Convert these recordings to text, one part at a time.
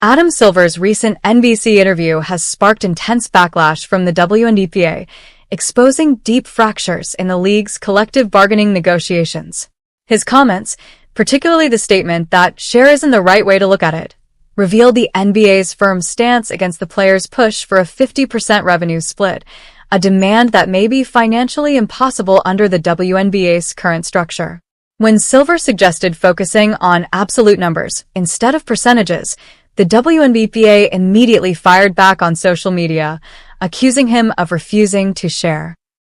Adam Silver's recent NBC interview has sparked intense backlash from the WNBA, exposing deep fractures in the league's collective bargaining negotiations. His comments, particularly the statement that share isn't the right way to look at it, revealed the NBA's firm stance against the players' push for a 50% revenue split, a demand that may be financially impossible under the WNBA's current structure. When Silver suggested focusing on absolute numbers instead of percentages, the WNBA immediately fired back on social media, accusing him of refusing to share.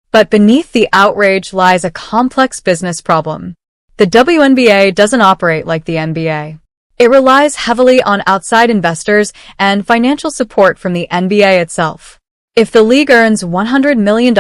But beneath the outrage lies a complex business problem. The WNBA doesn't operate like the NBA. It relies heavily on outside investors and financial support from the NBA itself. If the league earns $100 million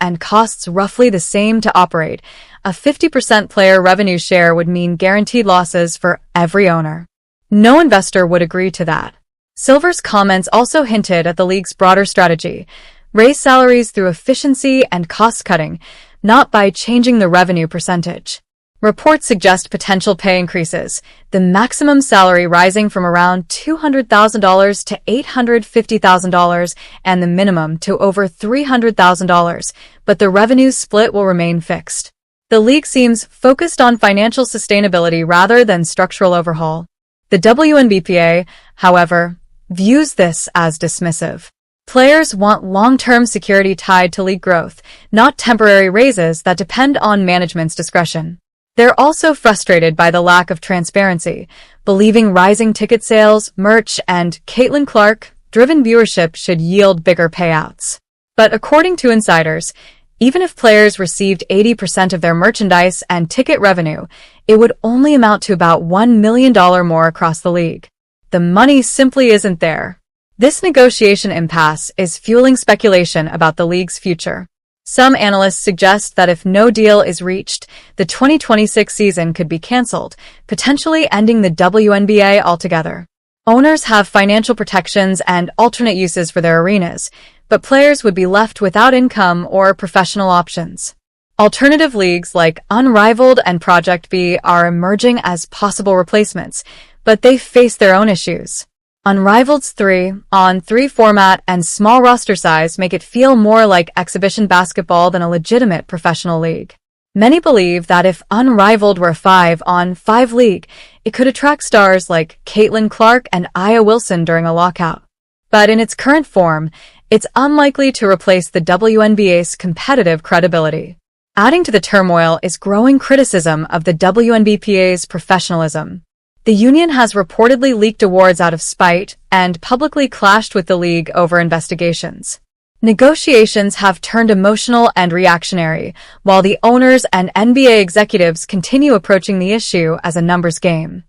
and costs roughly the same to operate, a 50% player revenue share would mean guaranteed losses for every owner. No investor would agree to that. Silver's comments also hinted at the league's broader strategy: raise salaries through efficiency and cost-cutting, not by changing the revenue percentage. Reports suggest potential pay increases, the maximum salary rising from around $200,000 to $850,000 and the minimum to over $300,000, but the revenue split will remain fixed. The league seems focused on financial sustainability rather than structural overhaul. The WNBA, however, views this as dismissive. Players want long-term security tied to league growth, not temporary raises that depend on management's discretion. They're also frustrated by the lack of transparency, believing rising ticket sales, merch, and Caitlin Clark-driven viewership should yield bigger payouts. But according to insiders, even if players received 80% of their merchandise and ticket revenue, it would only amount to about $1 million more across the league. The money simply isn't there. This negotiation impasse is fueling speculation about the league's future. Some analysts suggest that if no deal is reached, the 2026 season could be cancelled, potentially ending the WNBA altogether. Owners have financial protections and alternate uses for their arenas, but players would be left without income or professional options. Alternative leagues like Unrivaled and Project B are emerging as possible replacements, but they face their own issues. Unrivaled's 3-on-3 format and small roster size make it feel more like exhibition basketball than a legitimate professional league. Many believe that if Unrivaled were a 5-on-5 league, it could attract stars like Caitlin Clark and Aya Wilson during a lockout. But in its current form, it's unlikely to replace the WNBA's competitive credibility. Adding to the turmoil is growing criticism of the WNBA's professionalism. The union has reportedly leaked awards out of spite and publicly clashed with the league over investigations. Negotiations have turned emotional and reactionary, while the owners and NBA executives continue approaching the issue as a numbers game.